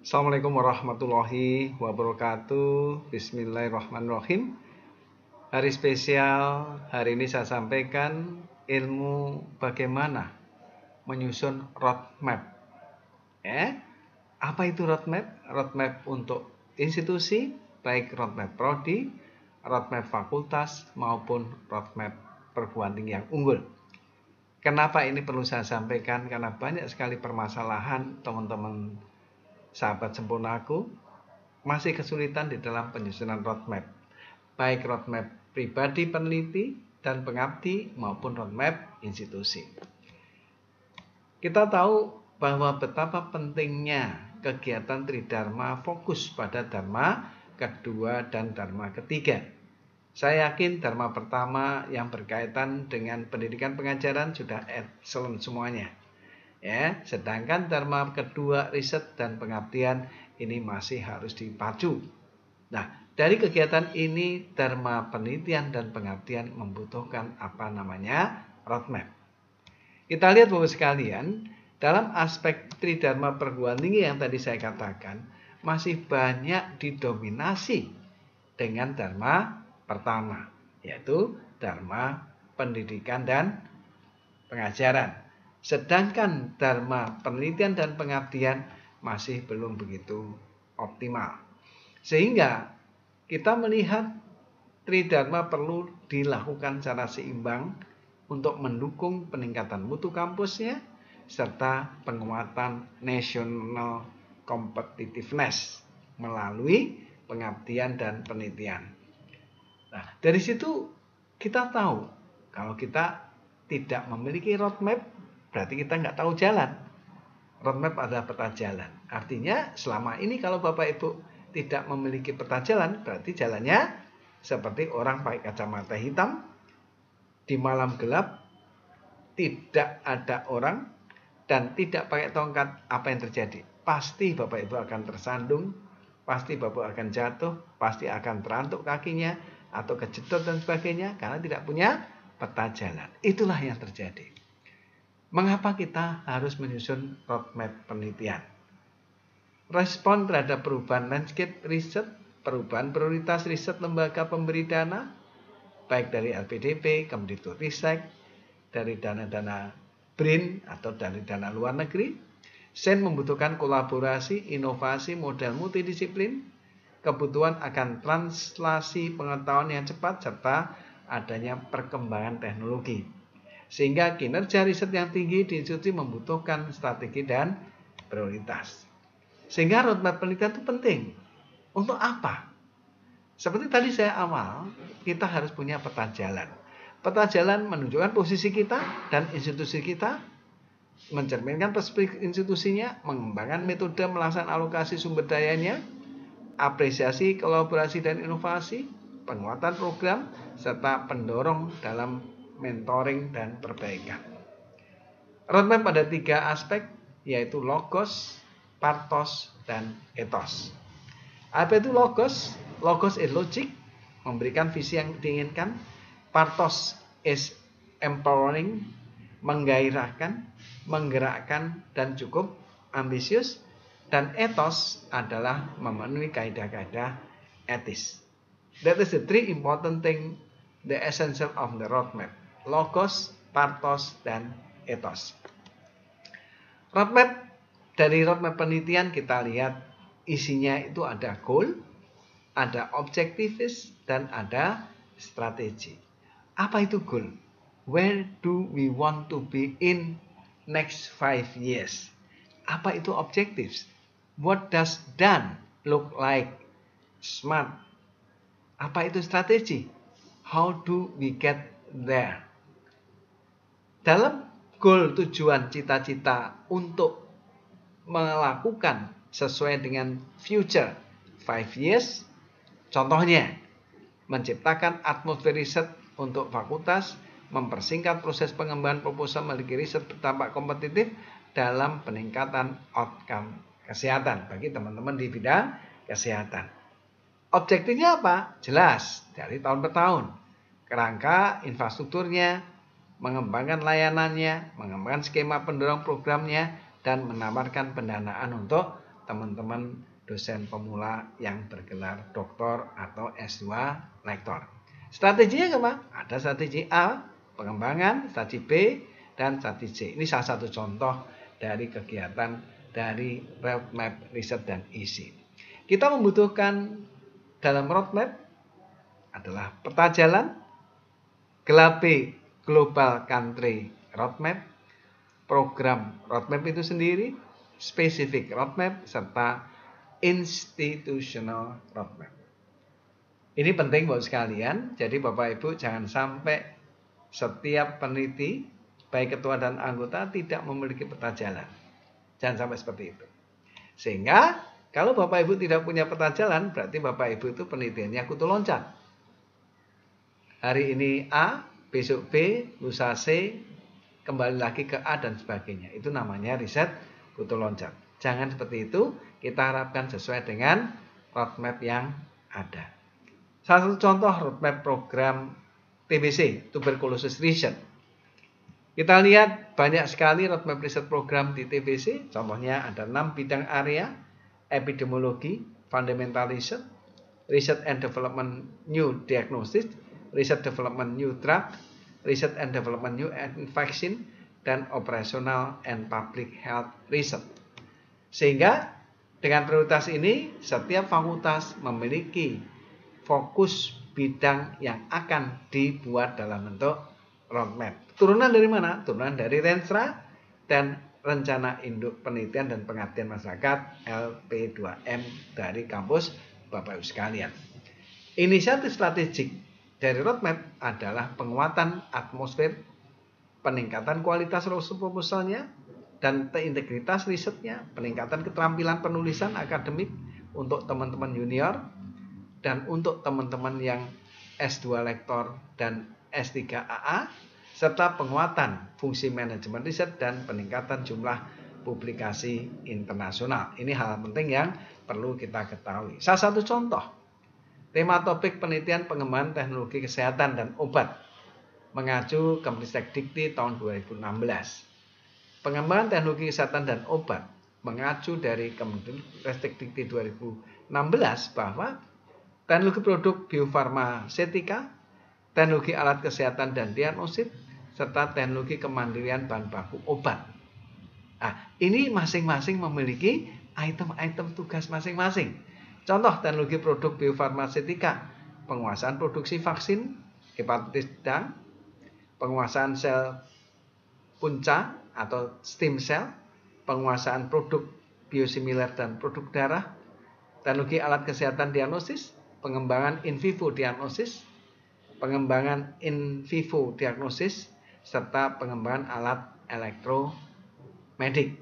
Assalamualaikum warahmatullahi wabarakatuh. Bismillahirrahmanirrahim. Hari spesial, hari ini saya sampaikan ilmu bagaimana menyusun roadmap. Apa itu roadmap? Roadmap untuk institusi, baik roadmap prodi, roadmap fakultas, maupun roadmap perguruan tinggi yang unggul. Kenapa ini perlu saya sampaikan? Karena banyak sekali permasalahan teman-teman sahabat sempurnaku masih kesulitan di dalam penyusunan roadmap, baik roadmap pribadi peneliti dan pengabdi maupun roadmap institusi. Kita tahu bahwa betapa pentingnya kegiatan Tridharma fokus pada Dharma kedua dan Dharma ketiga. Saya yakin Dharma pertama yang berkaitan dengan pendidikan pengajaran sudah excellent semuanya. Sedangkan Dharma kedua riset dan pengabdian ini masih harus dipacu. Nah, dari kegiatan ini Dharma penelitian dan pengabdian membutuhkan roadmap. Kita lihat Bapak sekalian, dalam aspek Tridharma perguruan tinggi yang tadi saya katakan masih banyak didominasi dengan Dharma pertama, yaitu Dharma pendidikan dan pengajaran. Sedangkan Dharma penelitian dan pengabdian masih belum begitu optimal. Sehingga kita melihat Tridharma perlu dilakukan secara seimbang untuk mendukung peningkatan mutu kampusnya serta penguatan national competitiveness melalui pengabdian dan penelitian. Nah, dari situ kita tahu kalau kita tidak memiliki roadmap, berarti kita nggak tahu jalan. Roadmap adalah peta jalan. Artinya selama ini kalau Bapak Ibu tidak memiliki peta jalan, berarti jalannya seperti orang pakai kacamata hitam, di malam gelap, tidak ada orang, dan tidak pakai tongkat, apa yang terjadi? Pasti Bapak Ibu akan tersandung, pasti Bapak akan jatuh, pasti akan terantuk kakinya, atau kejedot dan sebagainya, karena tidak punya peta jalan. Itulah yang terjadi. Mengapa kita harus menyusun roadmap penelitian? Respon terhadap perubahan landscape riset, perubahan prioritas riset lembaga pemberi dana, baik dari LPDP, Kemdikbudristek, dari dana-dana BRIN atau dari dana luar negeri, SEN membutuhkan kolaborasi, inovasi, model multidisiplin, kebutuhan akan translasi pengetahuan yang cepat, serta adanya perkembangan teknologi. Sehingga kinerja riset yang tinggi di institusi membutuhkan strategi dan prioritas. Sehingga roadmap penelitian itu penting. Untuk apa? Seperti tadi saya awal, kita harus punya peta jalan. Peta jalan menunjukkan posisi kita dan institusi kita, mencerminkan perspektif institusinya, mengembangkan metode melaksanakan alokasi sumber dayanya, apresiasi, kolaborasi dan inovasi, penguatan program, serta pendorong dalam mentoring dan perbaikan. Roadmap pada 3 aspek, yaitu logos, partos, dan ethos. Apa itu logos? Logos is logic, memberikan visi yang diinginkan. Partos is empowering, menggairahkan, menggerakkan, dan cukup ambisius. Dan ethos adalah memenuhi kaidah-kaidah etis. That is the 3 important thing, the essential of the roadmap. Logos, partos, dan ethos. Roadmap, dari roadmap penelitian kita lihat isinya itu ada goal, ada objectives, dan ada strategi. Apa itu goal? Where do we want to be in next 5 years? Apa itu objectives? What does done look like? Smart. Apa itu strategi? How do we get there? Dalam goal, tujuan, cita-cita untuk melakukan sesuai dengan future 5 years, contohnya menciptakan atmosfer riset untuk fakultas, mempersingkat proses pengembangan proposal memiliki riset berdampak kompetitif dalam peningkatan outcome kesehatan bagi teman-teman di bidang kesehatan. Objektifnya apa? Jelas, dari tahun ke tahun. Kerangka infrastrukturnya, mengembangkan layanannya, mengembangkan skema pendorong programnya, dan menawarkan pendanaan untuk teman-teman dosen pemula yang bergelar doktor atau S2 lektor. Strateginya apa? Ada strategi A, pengembangan, strategi B, dan strategi C. Ini salah satu contoh dari kegiatan dari roadmap riset dan isi. Kita membutuhkan dalam roadmap adalah peta jalan, GLAB Global Country Roadmap, program roadmap itu sendiri, spesifik roadmap, serta institutional roadmap. Ini penting buat sekalian, jadi Bapak Ibu jangan sampai setiap peneliti, baik ketua dan anggota, tidak memiliki peta jalan. Jangan sampai seperti itu. Sehingga kalau Bapak Ibu tidak punya peta jalan, berarti Bapak Ibu itu penelitiannya kutu loncat. Hari ini A, besok B, lusa C, kembali lagi ke A dan sebagainya. Itu namanya riset kutu loncat. Jangan seperti itu, kita harapkan sesuai dengan roadmap yang ada. Salah satu contoh roadmap program TBC, Tuberculosis Research. Kita lihat banyak sekali roadmap riset program di TBC. Contohnya ada 6 bidang area: epidemiologi, fundamental research, research and development new diagnosis, research development new drug, research and development new vaccine, dan operational and public health research. Sehingga dengan prioritas ini, setiap fakultas memiliki fokus bidang yang akan dibuat dalam bentuk roadmap. Turunan dari mana? Turunan dari Renstra dan Rencana Induk Penelitian dan Pengabdian Masyarakat LP2M dari kampus Bapak Ibu sekalian. Inisiatif strategik dari roadmap adalah penguatan atmosfer, peningkatan kualitas proposalnya, dan integritas risetnya, peningkatan keterampilan penulisan akademik untuk teman-teman junior, dan untuk teman-teman yang S2 lektor dan S3 AA, serta penguatan fungsi manajemen riset dan peningkatan jumlah publikasi internasional. Ini hal penting yang perlu kita ketahui. Salah satu contoh, tema topik penelitian pengembangan teknologi kesehatan dan obat mengacu Kemristek Dikti tahun 2016. Pengembangan teknologi kesehatan dan obat mengacu dari Kemristek Dikti 2016 bahwa teknologi produk biofarmaseutika, teknologi alat kesehatan dan diagnosis, serta teknologi kemandirian bahan baku obat. Nah, ini masing-masing memiliki item-item tugas masing-masing. Contoh teknologi produk biofarmaseutika, penguasaan produksi vaksin hepatitis D, penguasaan sel punca atau stem cell, penguasaan produk biosimilar dan produk darah, teknologi alat kesehatan diagnosis, pengembangan in vivo diagnosis, pengembangan in vivo diagnosis, serta pengembangan alat elektromedik.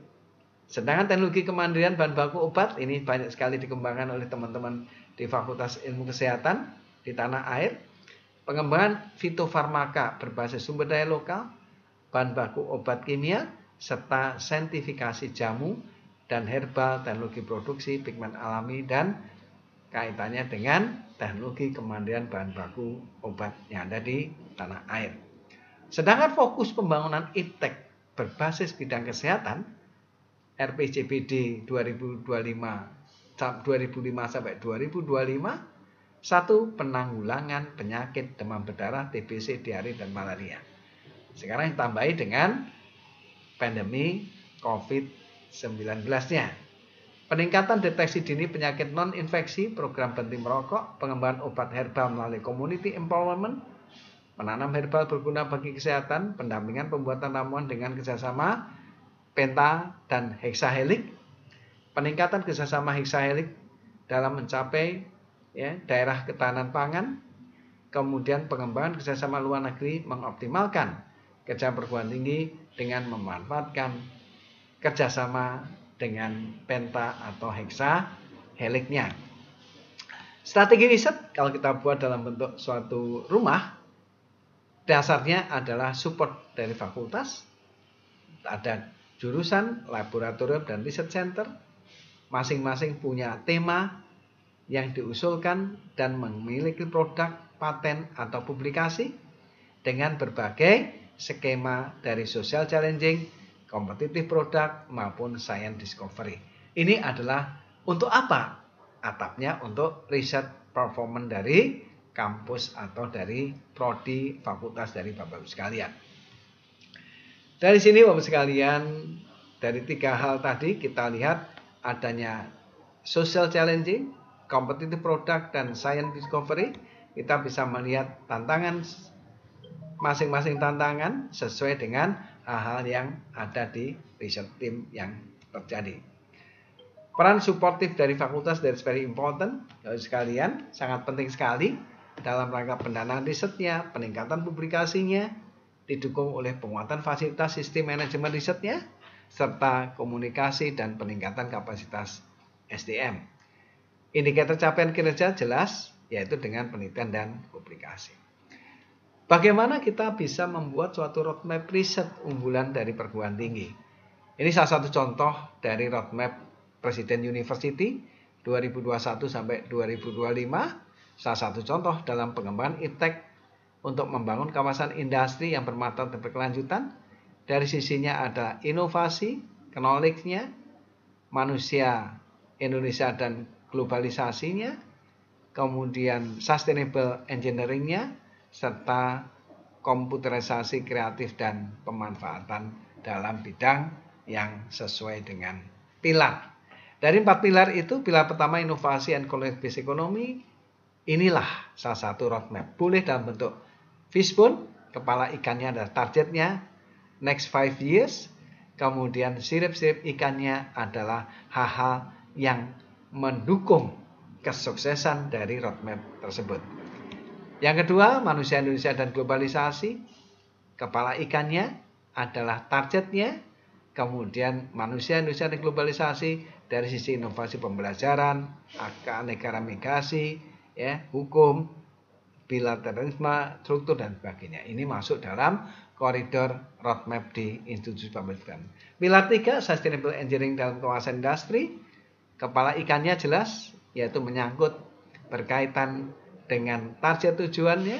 Sedangkan teknologi kemandirian bahan baku obat ini banyak sekali dikembangkan oleh teman-teman di Fakultas Ilmu Kesehatan di tanah air. Pengembangan fitofarmaka berbasis sumber daya lokal, bahan baku obat kimia, serta saintifikasi jamu dan herbal, teknologi produksi pigmen alami, dan kaitannya dengan teknologi kemandirian bahan baku obat yang ada di tanah air. Sedangkan fokus pembangunan iptek berbasis bidang kesehatan RPJBD 2005 sampai 2025, 1. Penanggulangan penyakit demam berdarah, TBC, diare, dan malaria. Sekarang ditambahi dengan pandemi COVID-19-nya. Peningkatan deteksi dini penyakit non-infeksi, program berhenti merokok, pengembangan obat herbal melalui community empowerment, menanam herbal berguna bagi kesehatan, pendampingan pembuatan ramuan dengan kerjasama penta dan heksahelik, peningkatan kerjasama heksahelik dalam mencapai daerah ketahanan pangan, kemudian pengembangan kerjasama luar negeri mengoptimalkan kerja perguruan tinggi dengan memanfaatkan kerjasama dengan penta atau heksaheliknya. Strategi riset kalau kita buat dalam bentuk suatu rumah, dasarnya adalah support dari fakultas, ada jurusan, laboratorium, dan research center, masing-masing punya tema yang diusulkan dan memiliki produk, paten, atau publikasi dengan berbagai skema dari social challenging, kompetitif produk, maupun science discovery. Ini adalah untuk apa? Atapnya untuk riset performance dari kampus atau dari prodi fakultas dari Bapak Ibu sekalian. Dari sini Bapak sekalian, dari 3 hal tadi kita lihat adanya social challenging, competitive product, dan science discovery. Kita bisa melihat tantangan masing-masing tantangan sesuai dengan hal-hal yang ada di research team yang terjadi. Peran suportif dari fakultas that's very important, Bapak sekalian, sangat penting sekali dalam rangka pendanaan risetnya, peningkatan publikasinya, didukung oleh penguatan fasilitas sistem manajemen risetnya, serta komunikasi dan peningkatan kapasitas SDM. Indikator capaian kinerja jelas, yaitu dengan penelitian dan publikasi. Bagaimana kita bisa membuat suatu roadmap riset unggulan dari perguruan tinggi? Ini salah satu contoh dari roadmap Presiden University 2021 sampai 2025. Salah satu contoh dalam pengembangan iptek untuk membangun kawasan industri yang bermartabat dan berkelanjutan. Dari sisinya ada inovasi, knowledge-nya, manusia Indonesia dan globalisasinya, kemudian sustainable engineering-nya, serta komputerisasi kreatif dan pemanfaatan dalam bidang yang sesuai dengan pilar. Dari 4 pilar itu, pilar pertama inovasi and knowledge-based economy, inilah salah satu roadmap. Boleh dalam bentuk fishbone, kepala ikannya adalah targetnya next 5 years, kemudian sirip-sirip ikannya adalah hal-hal yang mendukung kesuksesan dari roadmap tersebut. Yang kedua, manusia Indonesia dan globalisasi, kepala ikannya adalah targetnya, kemudian manusia Indonesia dan globalisasi dari sisi inovasi pembelajaran, keanekaragaman migrasi, ya, hukum, bilateralisme, struktur dan sebagainya. Ini masuk dalam koridor roadmap di institusi pendidikan. Pilar 3, sustainable engineering dalam kawasan industri. Kepala ikannya jelas, yaitu menyangkut berkaitan dengan target tujuannya.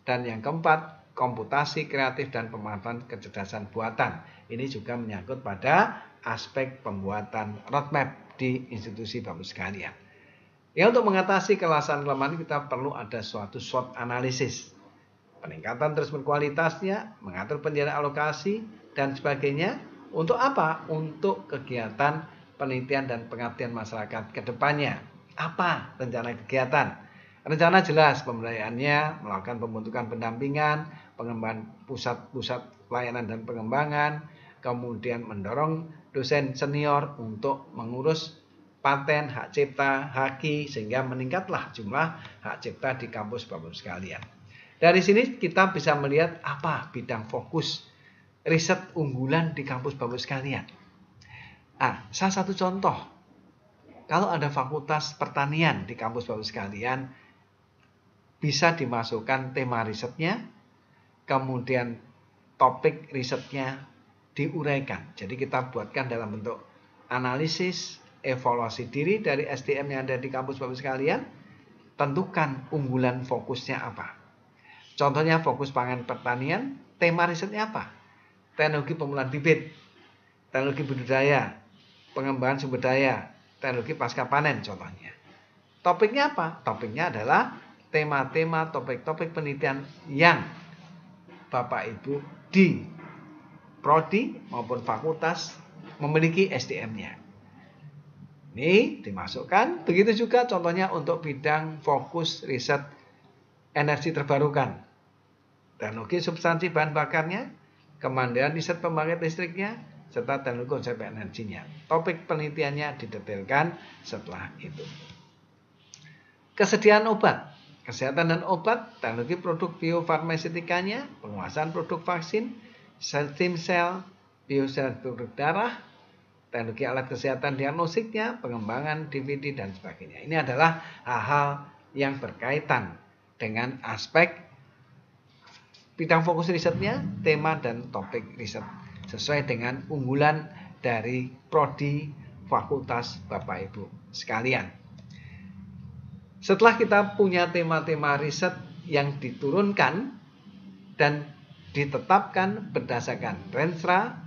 Dan yang keempat, komputasi kreatif dan pemanfaatan kecerdasan buatan. Ini juga menyangkut pada aspek pembuatan roadmap di institusi Bapak sekalian. Ya, untuk mengatasi kelemahan kita perlu ada suatu SWOT analisis. Peningkatan terus berkualitasnya, mengatur penjara alokasi, dan sebagainya. Untuk apa? Untuk kegiatan penelitian dan pengabdian masyarakat ke depannya. Apa rencana kegiatan? Rencana jelas, pemberdayaannya, melakukan pembentukan pendampingan, pengembangan pusat-pusat pelayanan dan pengembangan, kemudian mendorong dosen senior untuk mengurus paten, hak cipta, haki, sehingga meningkatlah jumlah hak cipta di kampus Bapak sekalian. Dari sini kita bisa melihat apa bidang fokus riset unggulan di kampus Bapak sekalian. Salah satu contoh, kalau ada fakultas pertanian di kampus Bapak sekalian, bisa dimasukkan tema risetnya, kemudian topik risetnya diuraikan. Jadi kita buatkan dalam bentuk analisis, evaluasi diri dari SDM yang ada di kampus Bapak sekalian, tentukan unggulan fokusnya apa. Contohnya fokus pangan pertanian, tema risetnya apa? Teknologi pemulihan bibit, teknologi budidaya, pengembangan sumber daya, teknologi pasca panen contohnya. Topiknya apa? Topiknya adalah tema-tema, topik-topik penelitian yang Bapak Ibu di prodi maupun fakultas memiliki SDM-nya. Ini dimasukkan. Begitu juga contohnya untuk bidang fokus riset energi terbarukan, teknologi substansi bahan bakarnya, kemandirian riset pembangkit listriknya, serta teknologi konsep energinya. Topik penelitiannya didetailkan setelah itu. Kesediaan obat, kesehatan dan obat, teknologi produk biofarmaseutikanya, penguasaan produk vaksin, stem cell, biosel produk darah, teknologi alat kesehatan diagnosiknya, pengembangan DVD dan sebagainya. Ini adalah hal-hal yang berkaitan dengan aspek bidang fokus risetnya, tema dan topik riset sesuai dengan unggulan dari prodi fakultas Bapak Ibu sekalian. Setelah kita punya tema-tema riset yang diturunkan dan ditetapkan berdasarkan Renstra,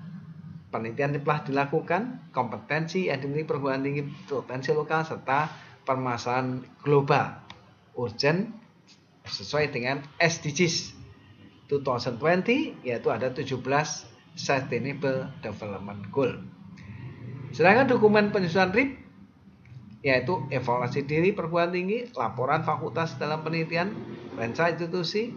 penelitian telah dilakukan, kompetensi yang dimiliki perguruan tinggi, potensi lokal, serta permasalahan global urgent sesuai dengan SDGs 2020, yaitu ada 17 Sustainable Development Goal. Sedangkan dokumen penyusunan RIP yaitu evaluasi diri perguruan tinggi, laporan fakultas dalam penelitian, rencana institusi,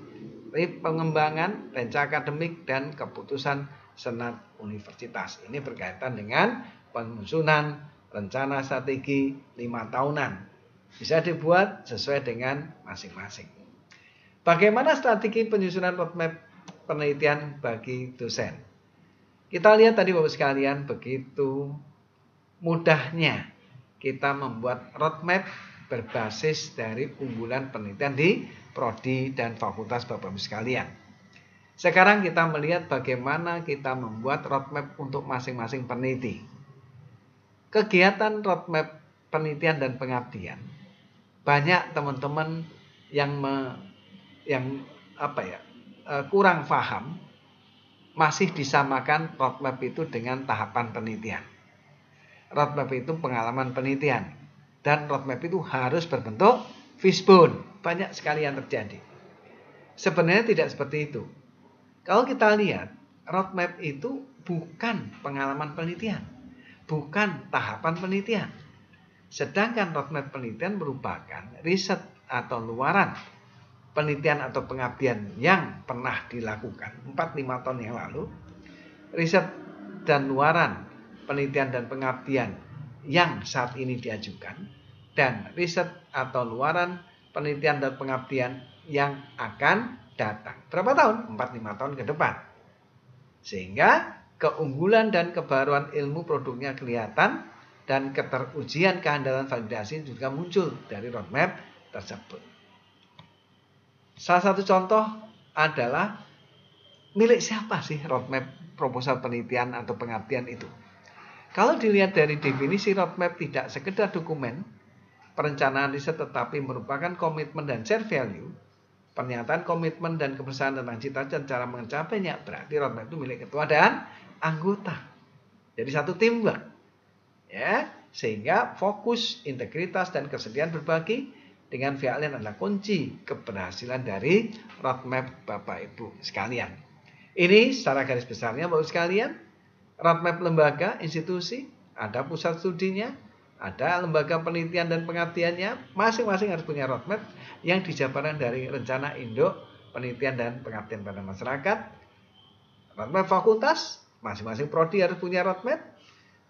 RIP pengembangan, rencana akademik, dan keputusan senat universitas. Ini berkaitan dengan penyusunan rencana strategi 5 tahunan. Bisa dibuat sesuai dengan masing-masing. Bagaimana strategi penyusunan roadmap penelitian bagi dosen? Kita lihat tadi Bapak sekalian, begitu mudahnya kita membuat roadmap berbasis dari unggulan penelitian di prodi dan fakultas Bapak Ibu sekalian. Sekarang kita melihat bagaimana kita membuat roadmap untuk masing-masing peneliti. Kegiatan roadmap penelitian dan pengabdian, banyak teman-teman yang kurang paham, masih disamakan roadmap itu dengan tahapan penelitian. Roadmap itu pengalaman penelitian, dan roadmap itu harus berbentuk fishbone. Banyak sekali yang terjadi. Sebenarnya tidak seperti itu. Kalau kita lihat, roadmap itu bukan pengalaman penelitian, bukan tahapan penelitian. Sedangkan roadmap penelitian merupakan riset atau luaran penelitian atau pengabdian yang pernah dilakukan 4-5 tahun yang lalu, riset dan luaran penelitian dan pengabdian yang saat ini diajukan, dan riset atau luaran penelitian dan pengabdian yang akan datang. Berapa tahun? 4-5 tahun ke depan. Sehingga keunggulan dan kebaruan ilmu produknya kelihatan, dan keterujian kehandalan validasi juga muncul dari roadmap tersebut. Salah satu contoh adalah milik siapa sih roadmap proposal penelitian atau pengabdian itu? Kalau dilihat dari definisi roadmap tidak sekedar dokumen perencanaan riset, tetapi merupakan komitmen dan share value, pernyataan komitmen dan kebersamaan tentang cita-cita dan cara mencapainya, berarti roadmap itu milik ketua dan anggota. Jadi satu teamwork. Ya, sehingga fokus, integritas, dan kesediaan berbagi dengan pihak lain adalah kunci keberhasilan dari roadmap Bapak Ibu sekalian. Ini secara garis besarnya Bapak Ibu sekalian. Roadmap lembaga, institusi, ada pusat studinya, ada lembaga penelitian dan pengabdiannya, masing-masing harus punya roadmap yang dijabarkan dari rencana induk penelitian dan pengabdian pada masyarakat. Roadmap fakultas, masing-masing prodi harus punya roadmap.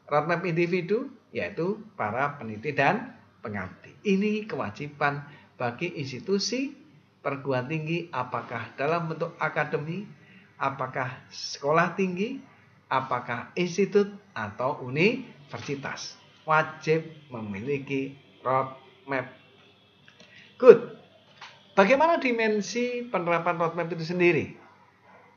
Roadmap individu, yaitu para peneliti dan pengabdi. Ini kewajiban bagi institusi perguruan tinggi, apakah dalam bentuk akademi, apakah sekolah tinggi, apakah institut atau universitas, wajib memiliki roadmap. Good. Bagaimana dimensi penerapan roadmap itu sendiri?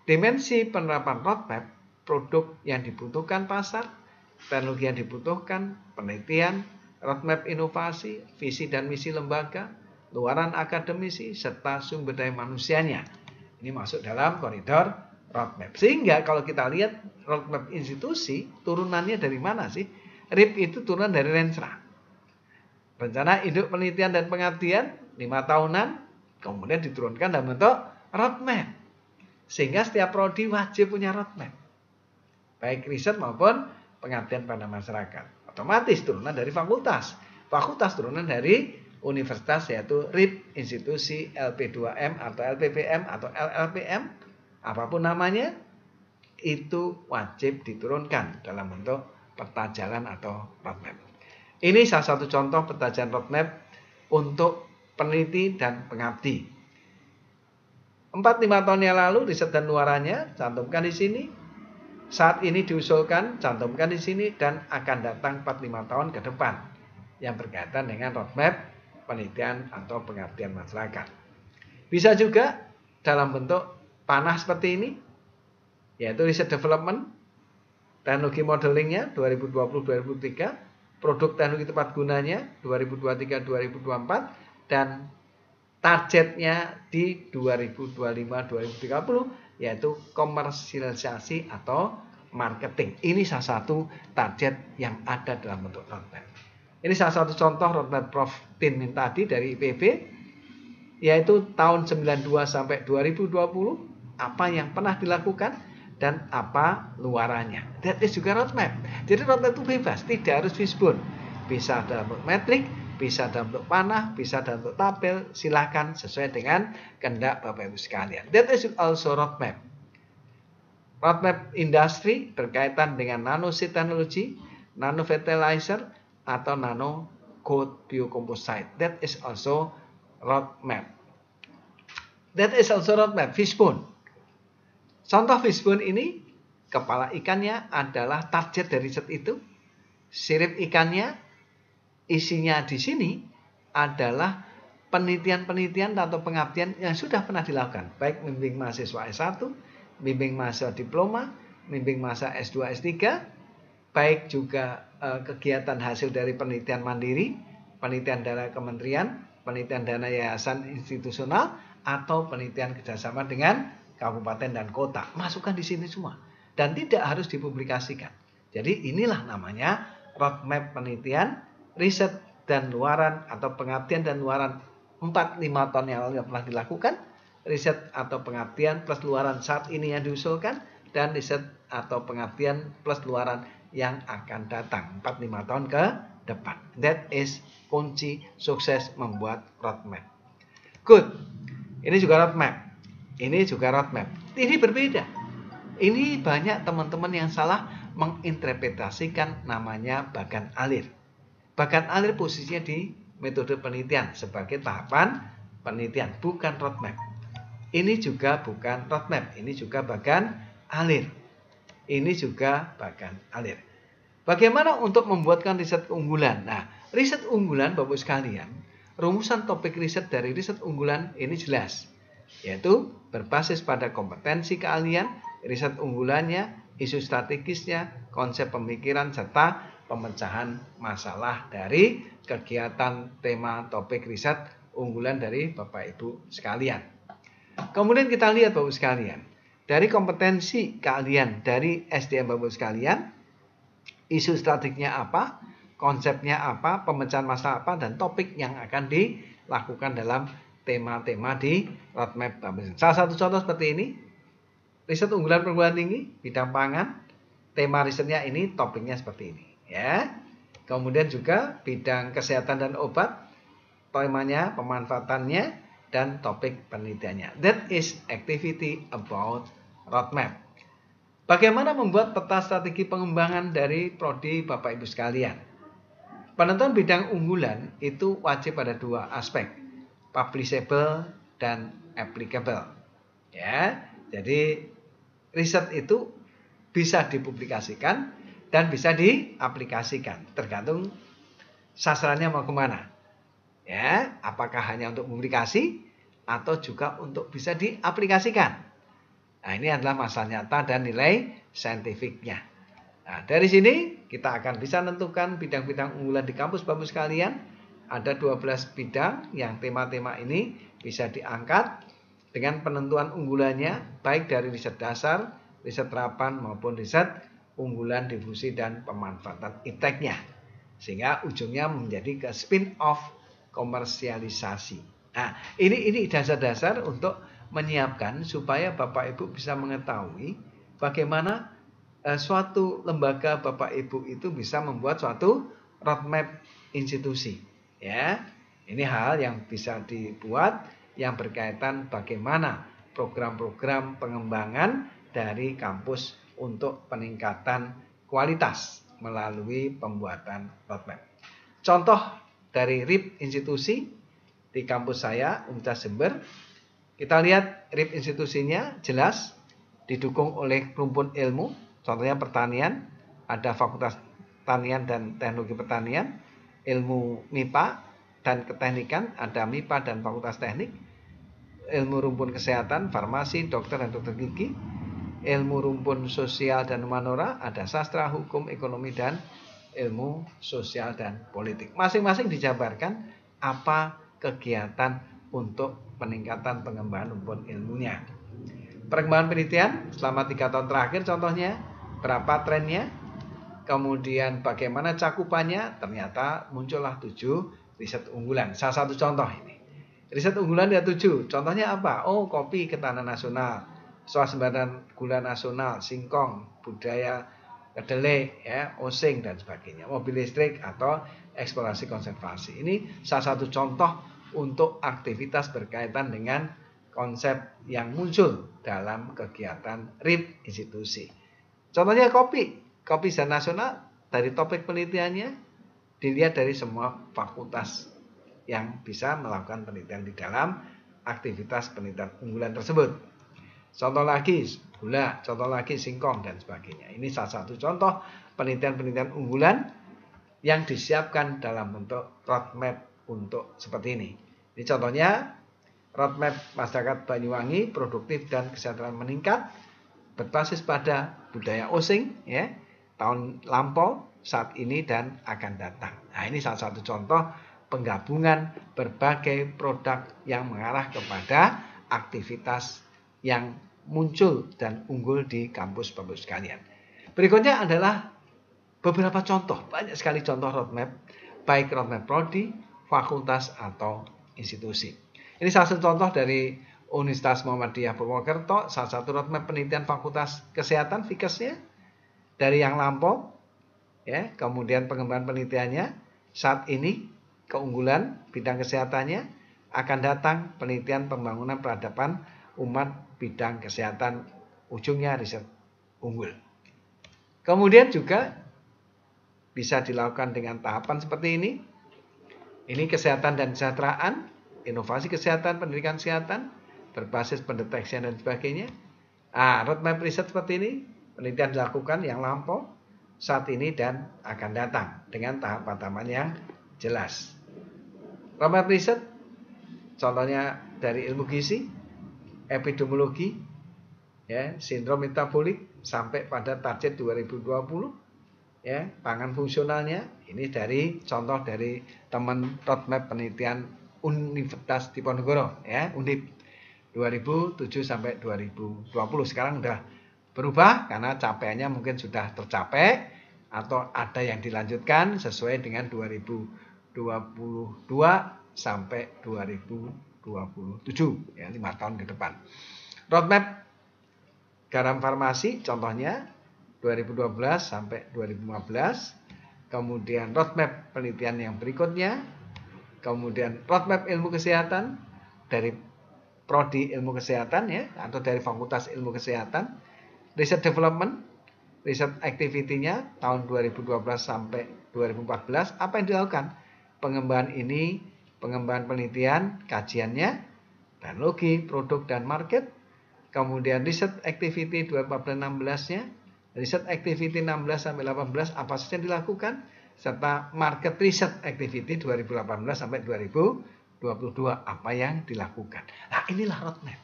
Dimensi penerapan roadmap, produk yang dibutuhkan pasar, teknologi yang dibutuhkan, penelitian, roadmap inovasi, visi dan misi lembaga, luaran akademisi, serta sumber daya manusianya. Ini masuk dalam koridor roadmap. Sehingga kalau kita lihat roadmap institusi, turunannya dari mana sih? RIP itu turunan dari Rensra. Rencana induk penelitian dan pengabdian 5 tahunan, kemudian diturunkan dalam bentuk roadmap. Sehingga setiap prodi wajib punya roadmap, baik riset maupun pengabdian pada masyarakat. Otomatis turunan dari fakultas. Fakultas turunan dari universitas, yaitu RIP, institusi LP2M atau LPPM atau LLPM, apapun namanya, itu wajib diturunkan dalam bentuk peta jalan atau roadmap. Ini salah satu contoh peta jalan roadmap untuk peneliti dan pengabdi. 4-5 tahun yang lalu riset dan luarannya cantumkan di sini. Saat ini diusulkan, cantumkan di sini, dan akan datang 4-5 tahun ke depan yang berkaitan dengan roadmap penelitian atau pengabdian masyarakat. Bisa juga dalam bentuk panah seperti ini, yaitu riset development, teknologi modelingnya 2020-2023, produk teknologi tepat gunanya 2023-2024, dan targetnya di 2025-2030, yaitu komersialisasi atau marketing. Ini salah satu target yang ada dalam bentuk roadmap. Ini salah satu contoh roadmap Prof. Tin Min tadi dari IPB, yaitu tahun 92 sampai 2020, apa yang pernah dilakukan dan apa luarannya. That is juga roadmap. Jadi roadmap itu bebas, tidak harus fishbone. Bisa dalam bentuk metrik, bisa dalam bentuk panah, bisa dalam bentuk tabel. Silakan sesuai dengan kehendak Bapak Ibu sekalian. That is also roadmap. Roadmap industri berkaitan dengan nanoseed teknologi, nano fertilizer, atau nano coat biocomposite. That is also roadmap. That is also roadmap. Fishbone. Contoh fishbone ini, kepala ikannya adalah target dari riset itu. Sirip ikannya, isinya di sini adalah penelitian-penelitian atau pengabdian yang sudah pernah dilakukan. Baik membimbing mahasiswa S1, bimbing mahasiswa diploma, bimbing mahasiswa S2, S3, baik juga kegiatan hasil dari penelitian mandiri, penelitian dana kementerian, penelitian dana yayasan institusional, atau penelitian kerjasama dengan kabupaten dan kota. Masukkan di sini semua. Dan tidak harus dipublikasikan. Jadi inilah namanya roadmap penelitian, riset dan luaran atau pengabdian dan luaran 4-5 tahun yang lalu yang pernah dilakukan, riset atau pengabdian plus luaran saat ini yang diusulkan, dan riset atau pengabdian plus luaran yang akan datang 4-5 tahun ke depan. That is kunci sukses membuat roadmap. Good. Ini juga roadmap. Ini juga roadmap. Ini berbeda. Ini banyak teman-teman yang salah menginterpretasikan namanya bagan alir. Bagan alir posisinya di metode penelitian sebagai tahapan penelitian, bukan roadmap. Ini juga bukan roadmap, ini juga bagan alir. Ini juga bagan alir. Bagaimana untuk membuatkan riset unggulan? Nah, riset unggulan Bapak sekalian, rumusan topik riset dari riset unggulan ini jelas, yaitu berbasis pada kompetensi keahlian, riset unggulannya, isu strategisnya, konsep pemikiran, serta pemecahan masalah dari kegiatan tema topik riset unggulan dari Bapak Ibu sekalian. Kemudian kita lihat Bapak sekalian, dari kompetensi keahlian dari SDM Bapak sekalian, isu strateginya apa, konsepnya apa, pemecahan masalah apa, dan topik yang akan dilakukan dalam tema-tema di roadmap Bapak. Salah satu contoh seperti ini, riset unggulan perguruan tinggi, bidang pangan, tema risetnya ini, topiknya seperti ini. Ya. Kemudian juga bidang kesehatan dan obat, temanya, pemanfaatannya, dan topik penelitiannya. That is activity about roadmap. Bagaimana membuat peta strategi pengembangan dari prodi Bapak Ibu sekalian? Penentuan bidang unggulan itu wajib pada dua aspek, publishable dan applicable. Ya, jadi riset itu bisa dipublikasikan dan bisa diaplikasikan, tergantung sasarannya mau kemana. Ya, apakah hanya untuk publikasi atau juga untuk bisa diaplikasikan. Nah, ini adalah masalah nyata dan nilai saintifiknya. Nah, dari sini kita akan bisa menentukan bidang-bidang unggulan di kampus Bapak sekalian. Ada 12 bidang yang tema-tema ini bisa diangkat dengan penentuan unggulannya baik dari riset dasar, riset terapan maupun riset unggulan difusi dan pemanfaatan ipteknya. Sehingga ujungnya menjadi ke spin-off komersialisasi. Nah, ini dasar-dasar untuk menyiapkan supaya Bapak Ibu bisa mengetahui bagaimana suatu lembaga Bapak Ibu itu bisa membuat suatu roadmap institusi. Ya, ini hal yang bisa dibuat yang berkaitan bagaimana program-program pengembangan dari kampus untuk peningkatan kualitas melalui pembuatan roadmap. Contoh dari RIP institusi di kampus saya, Universitas Jember, kita lihat RIP institusinya jelas didukung oleh rumpun ilmu, contohnya pertanian, ada Fakultas Pertanian dan Teknologi Pertanian, ilmu MIPA dan keteknikan, ada MIPA dan Fakultas Teknik, ilmu rumpun kesehatan, farmasi, dokter dan dokter gigi, ilmu rumpun sosial dan humanora, ada sastra, hukum, ekonomi, dan ilmu sosial dan politik. Masing-masing dijabarkan apa kegiatan untuk peningkatan pengembangan rumpun ilmunya. Perkembangan penelitian selama 3 tahun terakhir contohnya, berapa trennya, kemudian bagaimana cakupannya, ternyata muncullah 7 riset unggulan. Salah satu contoh ini. Riset unggulan ada 7. Contohnya apa? Oh, kopi ketahanan nasional, swasembada gula nasional, singkong, budaya kedelai, ya, osing dan sebagainya, mobil listrik atau eksplorasi konservasi. Ini salah satu contoh untuk aktivitas berkaitan dengan konsep yang muncul dalam kegiatan RIP institusi. Contohnya kopi secara nasional dari topik penelitiannya dilihat dari semua fakultas yang bisa melakukan penelitian di dalam aktivitas penelitian unggulan tersebut. Contoh lagi gula, contoh lagi singkong dan sebagainya. Ini salah satu contoh penelitian-penelitian unggulan yang disiapkan dalam bentuk roadmap untuk seperti ini. Ini contohnya roadmap masyarakat Banyuwangi produktif dan kesejahteraan meningkat berbasis pada budaya osing, ya, tahun lampau, saat ini dan akan datang. Nah, ini salah satu contoh penggabungan berbagai produk yang mengarah kepada aktivitas yang muncul dan unggul di kampus Bapak sekalian. Berikutnya adalah beberapa contoh, banyak sekali contoh roadmap, baik roadmap prodi, fakultas atau institusi. Ini salah satu contoh dari Universitas Muhammadiyah Purwokerto, salah satu roadmap penelitian fakultas kesehatan Fikesnya dari yang lampau, ya, kemudian pengembangan penelitiannya saat ini, keunggulan bidang kesehatannya, akan datang penelitian pembangunan peradaban umat bidang kesehatan, ujungnya riset unggul. Kemudian juga bisa dilakukan dengan tahapan seperti ini. Ini kesehatan dan kesejahteraan, inovasi kesehatan, pendidikan kesehatan, berbasis pendeteksian dan sebagainya. Roadmap riset seperti ini, penelitian dilakukan yang lampau, saat ini dan akan datang dengan tahapan-tahapan yang jelas. Roadmap riset, contohnya dari ilmu gizi, epidemiologi, ya, sindrom metabolik sampai pada target 2020, ya, pangan fungsionalnya. Ini dari contoh dari teman roadmap penelitian Universitas Diponegoro, ya, Undip 2007 sampai 2020. Sekarang udah berubah karena capaiannya mungkin sudah tercapai atau ada yang dilanjutkan sesuai dengan 2022 sampai 2027, ya, 5 tahun ke depan. Roadmap garam farmasi contohnya 2012 sampai 2015. Kemudian roadmap penelitian yang berikutnya, kemudian roadmap ilmu kesehatan dari prodi ilmu kesehatan, ya, atau dari fakultas ilmu kesehatan, riset development, riset activity-nya tahun 2012 sampai 2014, apa yang dilakukan? Pengembangan ini, pengembangan penelitian, kajiannya, teknologi, produk dan market, kemudian riset activity 2014-16-nya, riset activity 16 sampai 18 apa saja yang dilakukan, serta market research activity 2018 sampai 2022 apa yang dilakukan. Nah, inilah roadmap.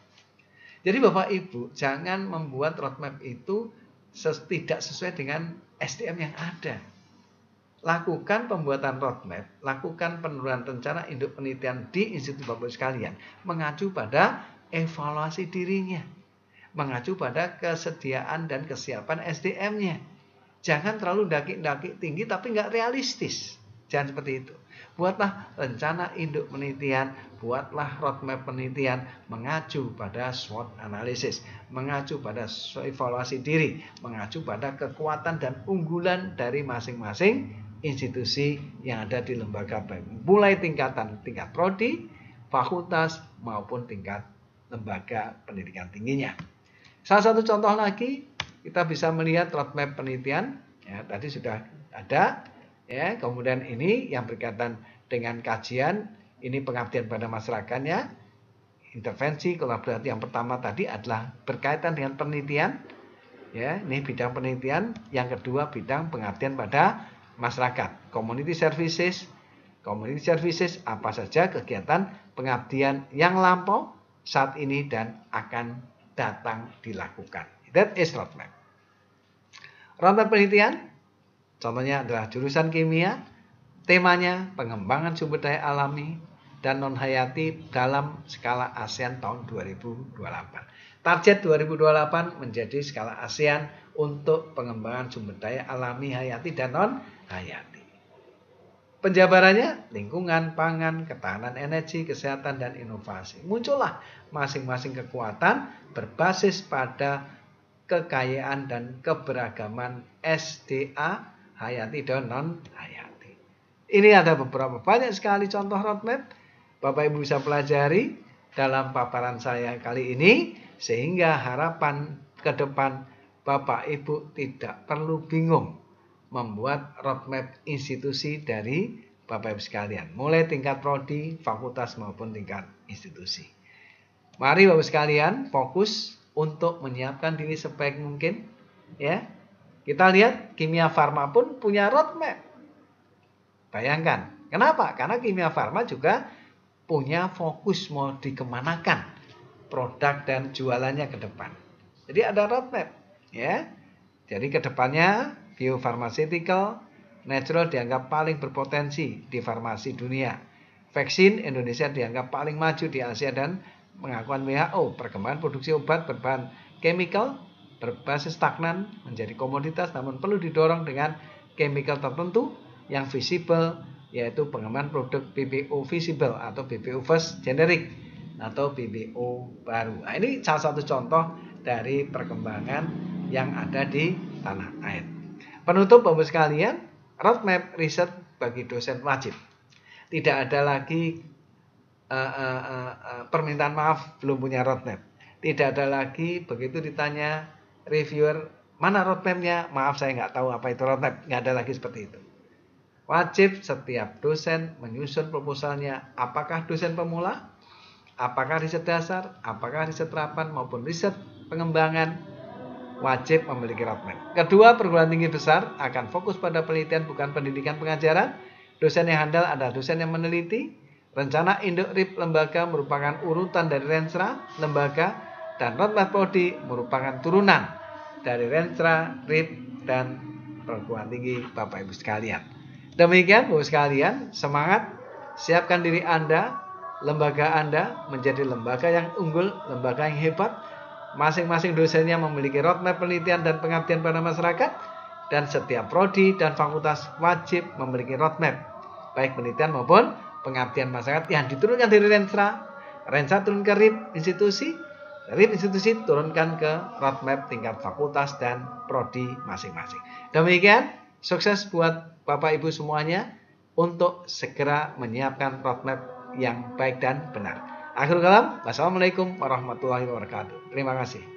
Jadi Bapak Ibu jangan membuat roadmap itu tidak sesuai dengan SDM yang ada. Lakukan pembuatan roadmap, lakukan penurunan rencana induk penelitian di institut Bapak sekalian, mengacu pada evaluasi dirinya, mengacu pada kesediaan dan kesiapan SDM-nya. Jangan terlalu daki-daki tinggi tapi nggak realistis. Jangan seperti itu. Buatlah rencana induk penelitian, buatlah roadmap penelitian, mengacu pada SWOT analisis, mengacu pada evaluasi diri, mengacu pada kekuatan dan unggulan dari masing-masing institusi yang ada di lembaga BEM, mulai tingkat prodi, fakultas maupun tingkat lembaga pendidikan tingginya. Salah satu contoh lagi, kita bisa melihat roadmap penelitian, ya, tadi sudah ada, ya, kemudian ini yang berkaitan dengan kajian, ini pengabdian pada masyarakatnya, intervensi kolaborasi yang pertama tadi adalah berkaitan dengan penelitian, ya, ini bidang penelitian, yang kedua bidang pengabdian pada masyarakat, community services apa saja kegiatan pengabdian yang lampau, saat ini dan akan datang dilakukan. That is roadmap. Roadmap penelitian, contohnya adalah jurusan kimia, temanya pengembangan sumber daya alami dan non-hayati dalam skala ASEAN tahun 2028. Target 2028 menjadi skala ASEAN untuk pengembangan sumber daya alami hayati dan non-hayati. Penjabarannya, lingkungan, pangan, ketahanan energi, kesehatan, dan inovasi. Muncullah masing-masing kekuatan berbasis pada kekayaan dan keberagaman SDA, hayati dan non-hayati. Ini ada beberapa banyak sekali contoh roadmap. Bapak Ibu bisa pelajari dalam paparan saya kali ini, sehingga harapan ke depan Bapak Ibu tidak perlu bingung membuat roadmap institusi dari Bapak Ibu sekalian, mulai tingkat prodi, fakultas maupun tingkat institusi. Mari Bapak sekalian fokus untuk menyiapkan diri sebaik mungkin, ya. Kita lihat Kimia Farma pun punya roadmap. Bayangkan, kenapa? Karena Kimia Farma juga punya fokus mau dikemanakan produk dan jualannya ke depan. Jadi ada roadmap, ya. Jadi ke depannya biopharmaceutical, natural dianggap paling berpotensi di farmasi dunia. Vaksin Indonesia dianggap paling maju di Asia dan pengakuan WHO. Perkembangan produksi obat berbahan chemical berbasis stagnan menjadi komoditas, namun perlu didorong dengan chemical tertentu yang visible, yaitu pengembangan produk BPO visible atau BPO first generic atau BPO baru. Nah, ini salah satu contoh dari perkembangan yang ada di tanah air. Penutup Bapak sekalian, roadmap riset bagi dosen wajib. Tidak ada lagi permintaan maaf belum punya roadmap. Tidak ada lagi begitu ditanya reviewer mana roadmapnya, maaf saya nggak tahu apa itu roadmap. Nggak ada lagi seperti itu. Wajib setiap dosen menyusun proposalnya, apakah dosen pemula, apakah riset dasar, apakah riset terapan maupun riset pengembangan, wajib memiliki roadmap. Kedua, perguruan tinggi besar akan fokus pada penelitian bukan pendidikan pengajaran. Dosen yang handal adalah dosen yang meneliti. Rencana induk RIP lembaga merupakan urutan dari Renstra lembaga, dan roadmap prodi merupakan turunan dari Renstra, RIP, dan perguruan tinggi Bapak Ibu sekalian. Demikian Bapak sekalian, semangat, siapkan diri Anda, lembaga Anda menjadi lembaga yang unggul, lembaga yang hebat. Masing-masing dosennya memiliki roadmap penelitian dan pengabdian pada masyarakat, dan setiap prodi dan fakultas wajib memiliki roadmap, baik penelitian maupun pengabdian masyarakat yang diturunkan dari Renstra. Renstra turun ke RIP institusi, RIP institusi turunkan ke roadmap tingkat fakultas dan prodi masing-masing. Demikian, sukses buat Bapak Ibu semuanya untuk segera menyiapkan roadmap yang baik dan benar. Akhirul kalam, wassalamualaikum warahmatullahi wabarakatuh. Terima kasih.